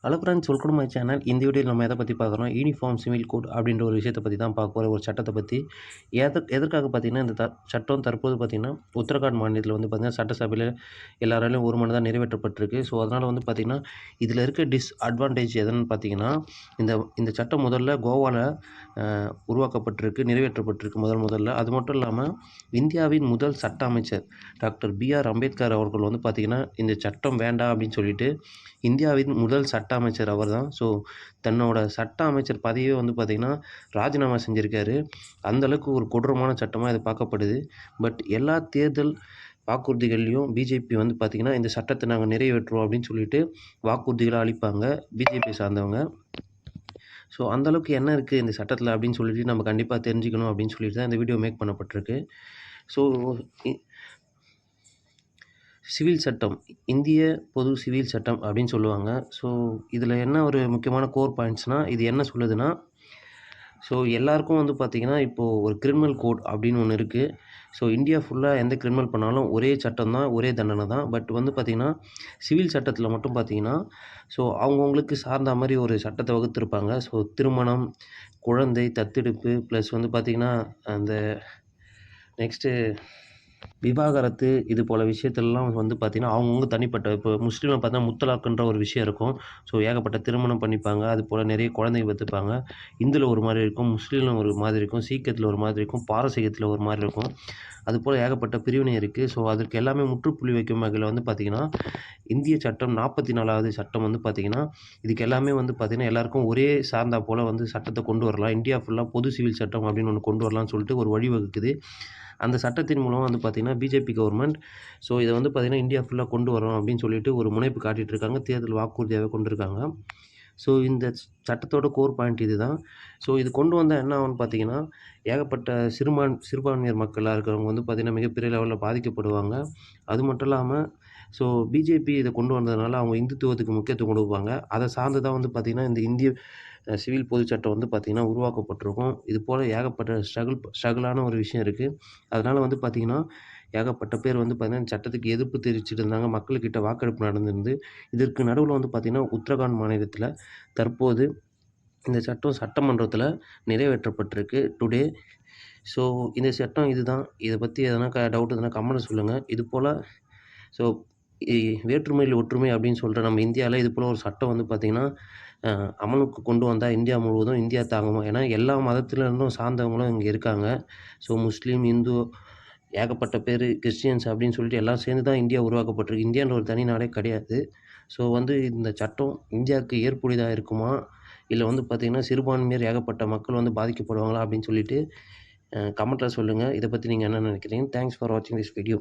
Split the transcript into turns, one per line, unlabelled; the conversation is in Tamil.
Hello friends, welcome to my channel. இந்த வீடியோவில் நம்ம எதை பற்றி பார்க்குறோம், யூனிஃபார்ம் சிவில் கோட் அப்படின்ற ஒரு விஷயத்தை பற்றி தான் பார்க்க போகிறோம். ஒரு சட்டத்தை பற்றி எதற்காக பார்த்தீங்கன்னா, இந்த சட்டம் தற்போது பார்த்தீங்கன்னா உத்தரகாண்ட் மாநிலத்தில் வந்து பார்த்தீங்கன்னா சட்டசபையில் எல்லாராலையும் ஒரு மனதாக நிறைவேற்றப்பட்டிருக்கு. ஸோ அதனால் வந்து பார்த்திங்கன்னா இதில் இருக்க டிஸ்அட்வான்டேஜ் எதுன்னு பார்த்தீங்கன்னா, இந்த இந்த சட்டம் முதல்ல கோவாவில் உருவாக்கப்பட்டிருக்கு, நிறைவேற்றப்பட்டிருக்கு முதல்ல. அது மட்டும் இல்லாமல் இந்தியாவின் முதல் சட்ட அமைச்சர் டாக்டர் B.R. அம்பேத்கர் அவர்கள் வந்து பார்த்திங்கன்னா இந்த சட்டம் வேண்டாம் அப்படின்னு சொல்லிட்டு இந்தியாவின் முதல் சட்ட அமைச்சர் அவர் தான். ஸோ தன்னோட சட்ட அமைச்சர் பதவியே வந்து பார்த்திங்கன்னா ராஜினாமா செஞ்சுருக்காரு. அந்தளவுக்கு ஒரு கொடூரமான சட்டமாக இது பார்க்கப்படுது. பட் எல்லா தேர்தல் வாக்குறுதிகள்லையும் பிஜேபி வந்து பார்த்திங்கன்னா இந்த சட்டத்தை நாங்கள் நிறைவேற்றுவோம் அப்படின்னு சொல்லிட்டு வாக்குறுதிகளை அளிப்பாங்க பிஜேபி சார்ந்தவங்க. ஸோ அந்தளவுக்கு என்ன இருக்குது இந்த சட்டத்தில் அப்படின்னு சொல்லிட்டு நம்ம கண்டிப்பாக தெரிஞ்சுக்கணும் அப்படின்னு சொல்லிட்டு தான் இந்த வீடியோ மேக் பண்ணப்பட்டிருக்கு. ஸோ சிவில் சட்டம், இந்திய பொது சிவில் சட்டம் அப்படின்னு சொல்லுவாங்க. ஸோ இதில் என்ன ஒரு முக்கியமான கோர் பாயிண்ட்ஸ்னால், இது என்ன சொல்லுதுன்னா, ஸோ எல்லாருக்கும் வந்து பார்த்திங்கன்னா இப்போது ஒரு கிரிமினல் கோட் அப்படின்னு ஒன்று இருக்குது. ஸோ இந்தியா ஃபுல்லாக எந்த கிரிமினல் பண்ணாலும் ஒரே சட்டம் தான், ஒரே தண்டனை தான். பட் வந்து பார்த்திங்கன்னா சிவில் சட்டத்தில் மட்டும் பார்த்திங்கன்னா ஸோ அவங்கவுங்களுக்கு சார்ந்த மாதிரி ஒரு சட்டத்தை வகுத்திருப்பாங்க. ஸோ திருமணம், குழந்தை தத்தெடுப்பு, ப்ளஸ் வந்து பார்த்திங்கன்னா அந்த நெக்ஸ்ட்டு விவாகரத்து, இது போல் விஷயத்துலலாம் வந்து பார்த்திங்கன்னா அவங்கவுங்க தனிப்பட்ட இப்போ முஸ்லீமில் பார்த்தா முத்தலாக்குன்ற ஒரு விஷயம் இருக்கும். ஸோ ஏகப்பட்ட திருமணம் பண்ணிப்பாங்க. அது போல் நிறைய குழந்தைங்க பெற்றுப்பாங்க. இந்துவில் ஒரு மாதிரி இருக்கும், முஸ்லீமில் ஒரு மாதிரி இருக்கும், சீக்கியத்தில் ஒரு மாதிரி இருக்கும், பாரசீகத்தில் ஒரு மாதிரி இருக்கும். அதுபோல் ஏகப்பட்ட பிரிவினை இருக்குது. ஸோ அதற்கு எல்லாமே முற்றுப்புள்ளி வைக்கும் வகையில் வந்து பார்த்திங்கன்னா இந்திய சட்டம் 44வது சட்டம் வந்து பார்த்திங்கன்னா இதுக்கு எல்லாமே வந்து பார்த்திங்கன்னா எல்லாருக்கும் ஒரே சார்ந்தா போல் வந்து சட்டத்தை கொண்டு வரலாம். இந்தியா ஃபுல்லாக பொது சிவில் சட்டம் அப்படின்னு ஒன்று கொண்டு வரலாம்னு சொல்லிட்டு ஒரு வழிவகுக்குது. அந்த சட்டத்தின் மூலம் வந்து பார்த்திங்கன்னா பிஜேபி கவர்மெண்ட் ஸோ இதை வந்து பார்த்திங்கன்னா இந்தியா ஃபுல்லாக கொண்டு வரோம் அப்படின்னு சொல்லிட்டு ஒரு முனைப்பு காட்டிகிட்ருக்காங்க. தேர்தல் வாக்குறுதியாகவே கொண்டிருக்காங்க. ஸோ இந்த சட்டத்தோட கோர் பாயிண்ட் இது தான். ஸோ இது கொண்டு வந்தால் என்ன ஆகும்னு பார்த்திங்கன்னா ஏகப்பட்ட சிறுபான்மையர் மக்களாக இருக்கிறவங்க வந்து பார்த்திங்கன்னா மிகப்பெரிய லெவலில் பாதிக்கப்படுவாங்க. அது மட்டும் இல்லாமல் ஸோ பிஜேபி இதை கொண்டு வந்ததுனால அவங்க இந்துத்துவத்துக்கு முக்கியத்துவம் கொடுப்பாங்க. அதை சார்ந்து தான் வந்து பார்த்திங்கன்னா இந்த இந்திய சிவில் பொதுச் சட்டம் வந்து பார்த்திங்கன்னா உருவாக்கப்பட்டிருக்கும். இது போல் ஏகப்பட்ட ஸ்ட்ரகிளான ஒரு விஷயம் இருக்குது. அதனால் வந்து பார்த்திங்கன்னா ஏகப்பட்ட பேர் வந்து பார்த்திங்கன்னா சட்டத்துக்கு எதிர்ப்பு தெரிவிச்சுட்டு இருந்தாங்க. மக்கள்கிட்ட வாக்கெடுப்பு நடந்திருந்து. இதற்கு நடுவில் வந்து பார்த்திங்கன்னா உத்தரகாண்ட் மாநிலத்தில் தற்போது இந்த சட்டம் சட்டமன்றத்தில் நிறைவேற்றப்பட்டிருக்கு டுடே. ஸோ இந்த சட்டம் இதுதான். இதை பற்றி எதனா டவுட் எதுனா கமெண்ட்ல சொல்லுங்கள். இது போல் ஸோ வேற்றுமையில் ஒற்றுமை அப்படின்னு சொல்கிற நம்ம இந்தியாவில் இது போல் ஒரு சட்டம் வந்து பார்த்திங்கன்னா அமலுக்கு கொண்டு வந்தால் இந்தியா முழுவதும் இந்தியா தாங்குமா? ஏன்னா எல்லா மதத்திலிருந்தும் சார்ந்தவங்களும் இங்கே இருக்காங்க. ஸோ முஸ்லீம், இந்து, ஏகப்பட்ட பேர், கிறிஸ்டியன்ஸ் அப்படின்னு சொல்லிட்டு எல்லாம் சேர்ந்து தான் இந்தியா உருவாக்கப்பட்டிருக்கு. இந்தியான்ற ஒரு தனி நாடே கிடையாது. ஸோ வந்து இந்த சட்டம் இந்தியாவுக்கு ஏற்புடையதாக இருக்குமா? இல்லை வந்து பார்த்திங்கன்னா சிறுபான்மையர் ஏகப்பட்ட மக்கள் வந்து பாதிக்கப்படுவாங்களா அப்படின்னு சொல்லிட்டு கமெண்ட்டில் சொல்லுங்கள். இதை பற்றி நீங்கள் என்ன நினைக்கிறீங்க? தேங்க்ஸ் ஃபார் வாட்சிங் திஸ் வீடியோ.